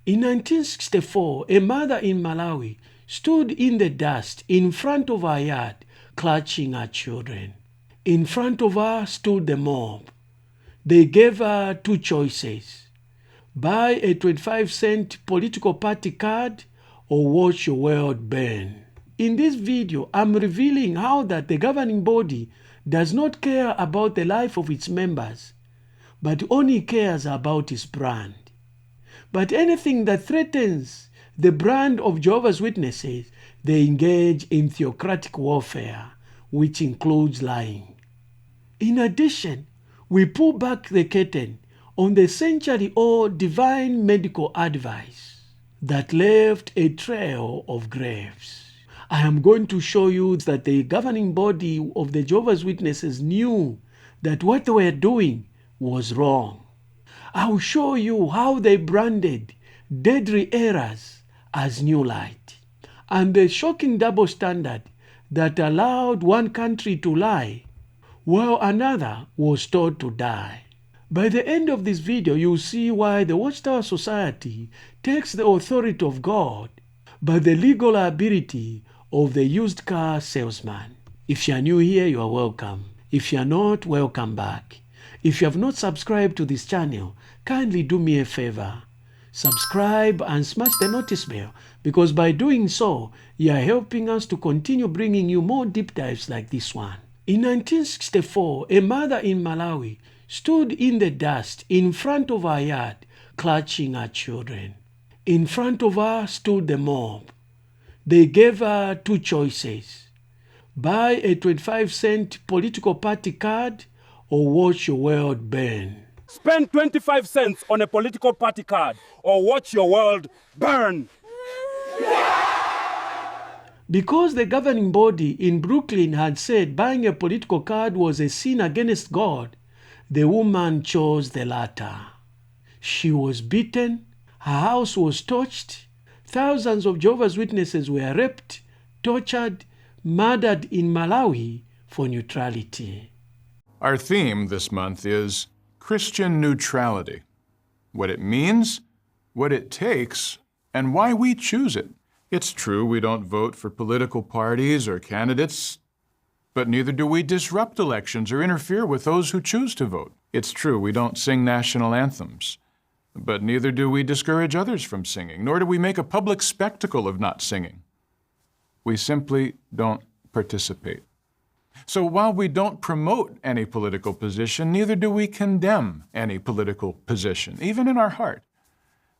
In 1964, a mother in Malawi stood in the dust in front of her yard, clutching her children. In front of her stood the mob. They gave her two choices: buy a 25-cent political party card or watch your world burn. In this video, I'm revealing how that the governing body does not care about the life of its members, but only cares about its brand. But anything that threatens the brand of Jehovah's Witnesses, they engage in theocratic warfare, which includes lying. In addition, we pull back the curtain on the century-old divine medical advice that left a trail of graves. I am going to show you that the governing body of the Jehovah's Witnesses knew that what they were doing was wrong. I will show you how they branded deadly errors as new light, and the shocking double standard that allowed one country to lie while another was told to die. By the end of this video, you'll see why the Watchtower Society takes the authority of God, but the legal liability of the used car salesman. If you are new here, you are welcome. If you are not, welcome back. If you have not subscribed to this channel, kindly do me a favor. Subscribe and smash the notice bell, because by doing so, you are helping us to continue bringing you more deep dives like this one. In 1964, a mother in Malawi stood in the dust in front of her yard, clutching her children. In front of her stood the mob. They gave her two choices: buy a 25-cent political party card or watch your world burn. Spend 25 cents on a political party card or watch your world burn. Because the governing body in Brooklyn had said buying a political card was a sin against God, the woman chose the latter. She was beaten, her house was torched, thousands of Jehovah's Witnesses were raped, tortured, murdered in Malawi for neutrality. Our theme this month is Christian neutrality. What it means, what it takes, and why we choose it. It's true we don't vote for political parties or candidates, but neither do we disrupt elections or interfere with those who choose to vote. It's true we don't sing national anthems, but neither do we discourage others from singing, nor do we make a public spectacle of not singing. We simply don't participate. So while we don't promote any political position, neither do we condemn any political position, even in our heart.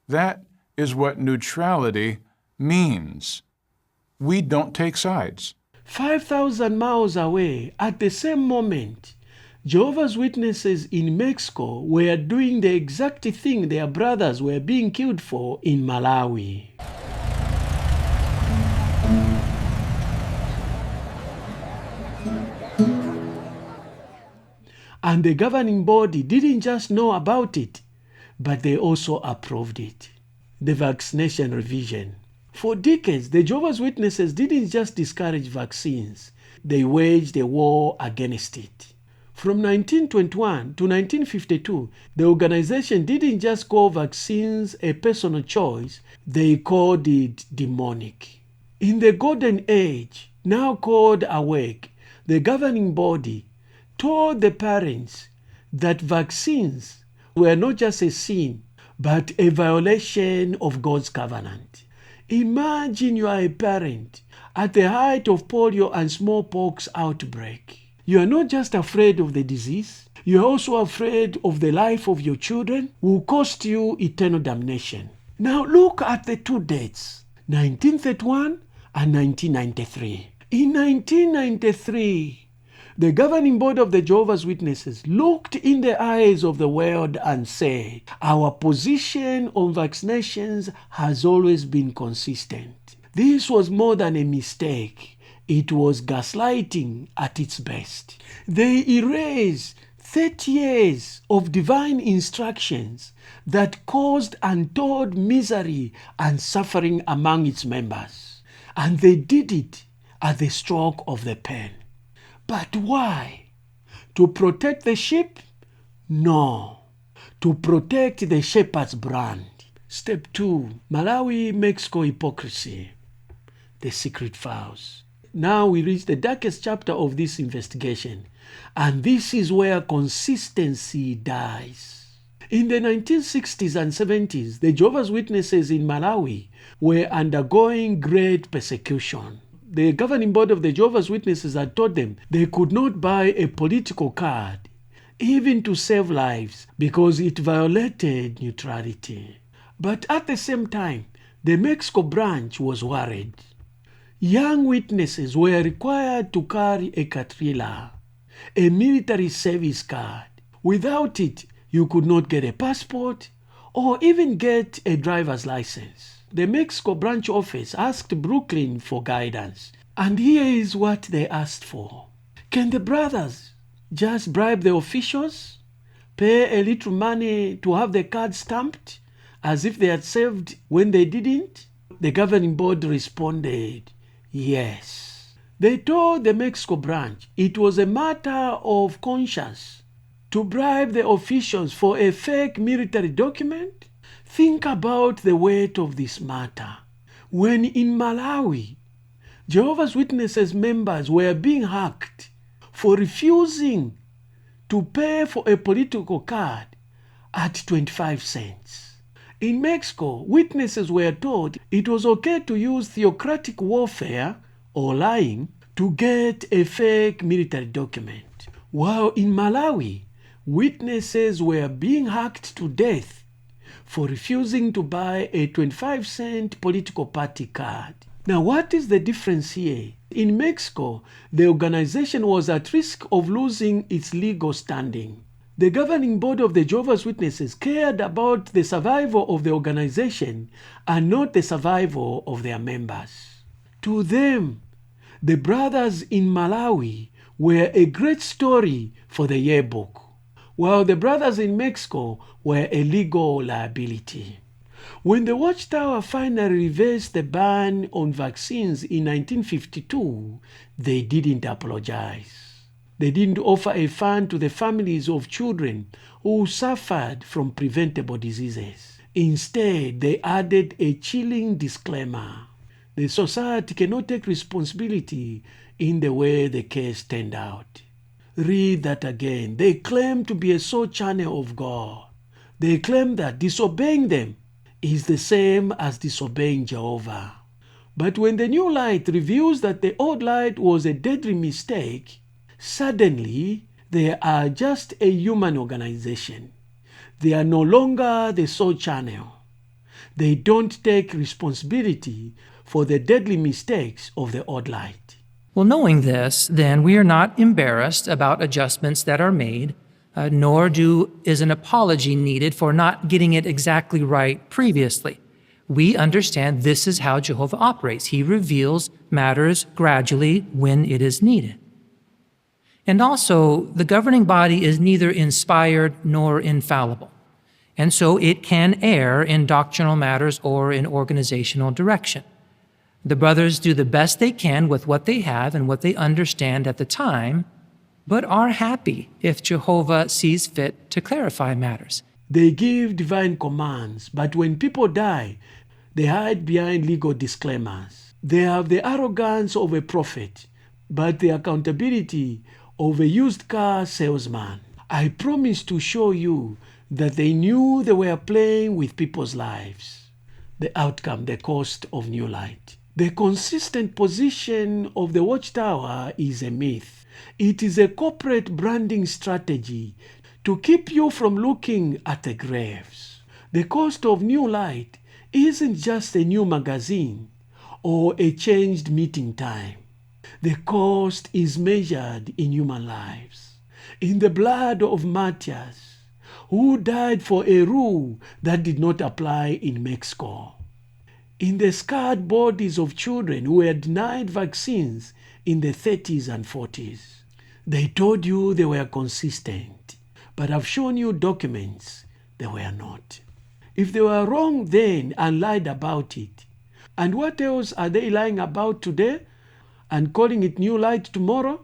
That is what neutrality means. We don't take sides. 5,000 miles away, at the same moment, Jehovah's Witnesses in Mexico were doing the exact thing their brothers were being killed for in Malawi. And the governing body didn't just know about it, but they also approved it. The vaccination revision. For decades, the Jehovah's Witnesses didn't just discourage vaccines, they waged a war against it. From 1921 to 1952, the organization didn't just call vaccines a personal choice, they called it demonic. In the Golden Age, now called Awake, the governing body told the parents that vaccines were not just a sin, but a violation of God's covenant. Imagine you are a parent at the height of polio and smallpox outbreak. You are not just afraid of the disease, you are also afraid of the life of your children, will cost you eternal damnation. Now look at the two dates, 1931 and 1993. In 1993, the governing board of the Jehovah's Witnesses looked in the eyes of the world and said, our position on vaccinations has always been consistent. This was more than a mistake. It was gaslighting at its best. They erased 30 years of divine instructions that caused untold misery and suffering among its members. And they did it at the stroke of the pen. But why? To protect the sheep? No. To protect the shepherd's brand. Step 2. Malawi, Mexico hypocrisy. The secret files. Now we reach the darkest chapter of this investigation, and this is where consistency dies. In the 1960s and 70s, the Jehovah's Witnesses in Malawi were undergoing great persecution. The governing board of the Jehovah's Witnesses had told them they could not buy a political card, even to save lives, because it violated neutrality. But at the same time, the Mexico branch was worried. Young witnesses were required to carry a catrilla, a military service card. Without it, you could not get a passport or even get a driver's license. The Mexico branch office asked Brooklyn for guidance, and here is what they asked for. Can the brothers just bribe the officials, pay a little money to have the card stamped, as if they had saved when they didn't? The governing board responded, yes. They told the Mexico branch it was a matter of conscience to bribe the officials for a fake military document. Think about the weight of this matter. When in Malawi, Jehovah's Witnesses members were being hacked for refusing to pay for a political card at 25 cents. In Mexico, witnesses were told it was okay to use theocratic warfare or lying to get a fake military document. While in Malawi, witnesses were being hacked to death for refusing to buy a 25-cent political party card. Now, what is the difference here? In Mexico, the organization was at risk of losing its legal standing. The governing board of the Jehovah's Witnesses cared about the survival of the organization and not the survival of their members. To them, the brothers in Malawi were a great story for the yearbook, while the brothers in Mexico were a legal liability. When the Watchtower finally reversed the ban on vaccines in 1952, they didn't apologize. They didn't offer a fund to the families of children who suffered from preventable diseases. Instead, they added a chilling disclaimer. The society cannot take responsibility in the way the case turned out. Read that again. They claim to be a soul channel of God. They claim that disobeying them is the same as disobeying Jehovah. But when the new light reveals that the old light was a deadly mistake, suddenly they are just a human organization. They are no longer the soul channel. They don't take responsibility for the deadly mistakes of the old light. Well, knowing this, then, we are not embarrassed about adjustments that are made, nor is an apology needed for not getting it exactly right previously. We understand this is how Jehovah operates. He reveals matters gradually when it is needed. And also, the governing body is neither inspired nor infallible, and so it can err in doctrinal matters or in organizational direction. The brothers do the best they can with what they have and what they understand at the time, but are happy if Jehovah sees fit to clarify matters. They give divine commands, but when people die, they hide behind legal disclaimers. They have the arrogance of a prophet, but the accountability of a used car salesman. I promise to show you that they knew they were playing with people's lives. The outcome, the cost of new light. The consistent position of the Watchtower is a myth. It is a corporate branding strategy to keep you from looking at the graves. The cost of new light isn't just a new magazine or a changed meeting time. The cost is measured in human lives, in the blood of martyrs who died for a rule that did not apply in Mexico, in the scarred bodies of children who were denied vaccines in the 30s and 40s. They told you they were consistent, but I've shown you documents they were not. If they were wrong then and lied about it, and what else are they lying about today and calling it new light tomorrow?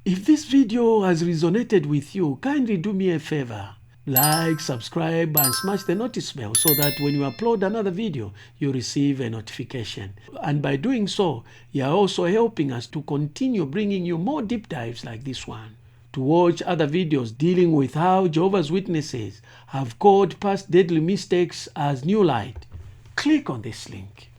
If this video has resonated with you, kindly do me a favor Like, subscribe, and smash the notice bell so that when you upload another video, you receive a notification. And by doing so, you are also helping us to continue bringing you more deep dives like this one. To watch other videos dealing with how Jehovah's Witnesses have called past deadly mistakes as new light, click on this link.